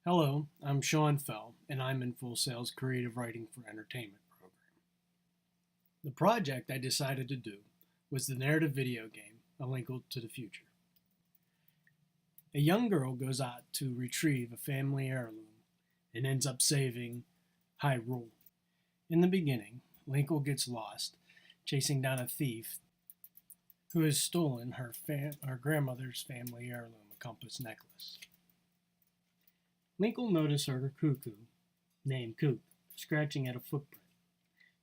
Hello, I'm Sean Fell, and I'm in Full Sail's Creative Writing for Entertainment program. The project I decided to do was the narrative video game, A Linkle to the Future. A young girl goes out to retrieve a family heirloom and ends up saving Hyrule. In the beginning, Linkle gets lost, chasing down a thief who has stolen her grandmother's family heirloom, a compass necklace. Linkle noticed her cuckoo, named Coop, scratching at a footprint.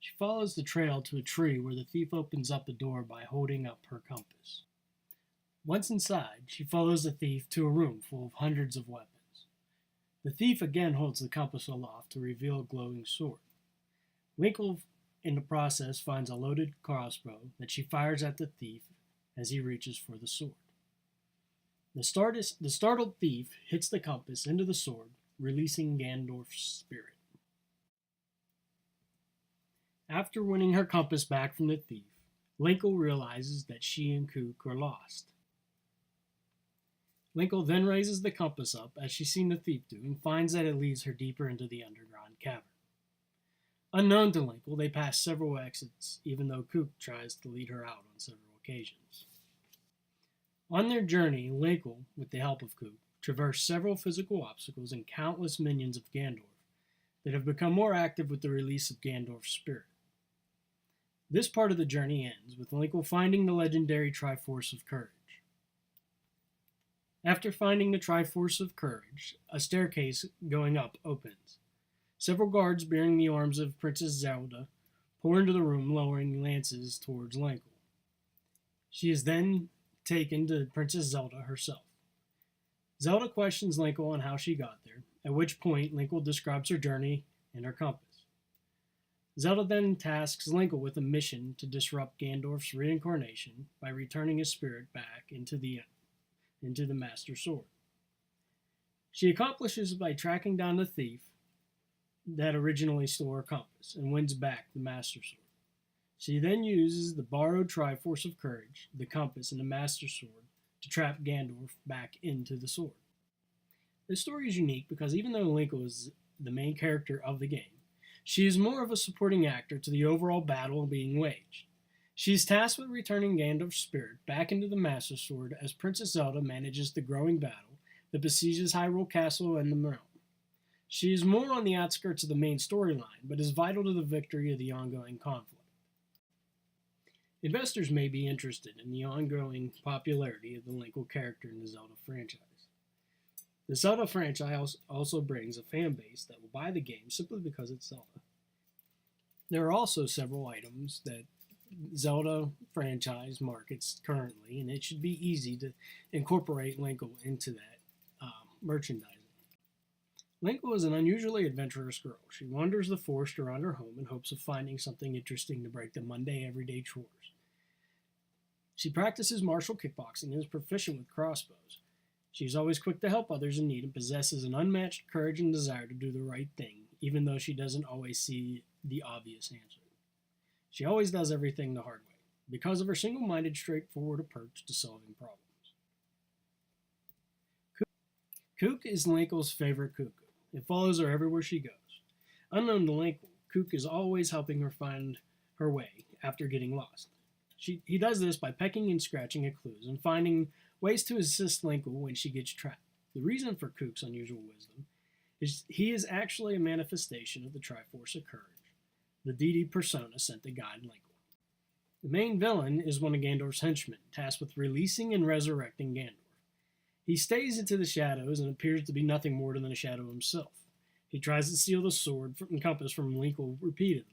She follows the trail to a tree where the thief opens up a door by holding up her compass. Once inside, she follows the thief to a room full of hundreds of weapons. The thief again holds the compass aloft to reveal a glowing sword. Linkle, in the process, finds a loaded crossbow that she fires at the thief as he reaches for the sword. The startled thief hits the compass into the sword, releasing Gandorf's spirit. After winning her compass back from the thief, Linkle realizes that she and Kook are lost. Linkle then raises the compass up, as she's seen the thief do, and finds that it leads her deeper into the underground cavern. Unknown to Linkle, they pass several exits, even though Kook tries to lead her out on several occasions. On their journey, Linkle, with the help of Koop, traversed several physical obstacles and countless minions of Gandorf that have become more active with the release of Gandorf's spirit. This part of the journey ends with Linkle finding the legendary Triforce of Courage. After finding the Triforce of Courage, a staircase going up opens. Several guards bearing the arms of Princess Zelda pour into the room, lowering lances towards Linkle. She is then taken to Princess Zelda herself. Zelda questions Linkle on how she got there, at which point Linkle describes her journey and her compass. Zelda then tasks Linkle with a mission to disrupt Gandorf's reincarnation by returning his spirit back into the Master Sword. She accomplishes by tracking down the thief that originally stole her compass and wins back the Master Sword. She then uses the borrowed Triforce of Courage, the compass, and the Master Sword to trap Gandorf back into the sword. This story is unique because even though Linkle is the main character of the game, she is more of a supporting actor to the overall battle being waged. She is tasked with returning Gandorf's spirit back into the Master Sword as Princess Zelda manages the growing battle that besieges Hyrule Castle and the realm. She is more on the outskirts of the main storyline, but is vital to the victory of the ongoing conflict. Investors may be interested in the ongoing popularity of the Linkle character in the Zelda franchise. The Zelda franchise also brings a fan base that will buy the game simply because it's Zelda. There are also several items that Zelda franchise markets currently, and it should be easy to incorporate Linkle into that merchandising. Linkle is an unusually adventurous girl. She wanders the forest around her home in hopes of finding something interesting to break the mundane everyday chores. She practices martial kickboxing and is proficient with crossbows. She is always quick to help others in need and possesses an unmatched courage and desire to do the right thing, even though she doesn't always see the obvious answer. She always does everything the hard way, because of her single-minded, straightforward approach to solving problems. Kook is Linkle's favorite cuckoo. It follows her everywhere she goes. Unknown to Linkle, Kook is always helping her find her way after getting lost. He does this by pecking and scratching at clues and finding ways to assist Linkle when she gets trapped. The reason for Kook's unusual wisdom is he is actually a manifestation of the Triforce of Courage, the deity persona sent to guide Linkle. The main villain is one of Gandorf's henchmen, tasked with releasing and resurrecting Gandorf. He stays into the shadows and appears to be nothing more than a shadow himself. He tries to steal the sword and compass from Linkle repeatedly.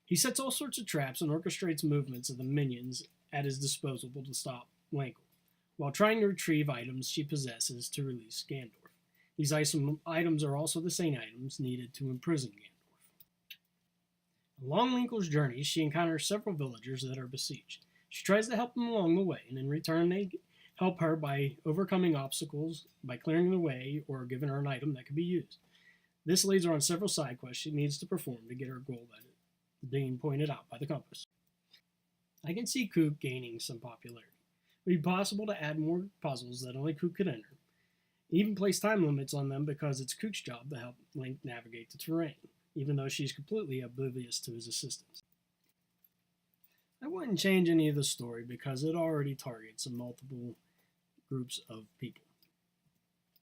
He sets all sorts of traps and orchestrates movements of the minions at his disposal to stop Linkle, while trying to retrieve items she possesses to release Gandorf. These items are also the same items needed to imprison Gandorf. Along Linkle's journey, she encounters several villagers that are besieged. She tries to help them along the way, and in return they help her by overcoming obstacles, by clearing the way, or giving her an item that can be used. This leads her on several side quests she needs to perform to get her goal that is being pointed out by the compass. I can see Kook gaining some popularity. It would be possible to add more puzzles that only Kook could enter He even placed time limits on them because it's Cook's job to help Link navigate the terrain, even though she's completely oblivious to his assistance. I wouldn't change any of the story because it already targets multiple groups of people.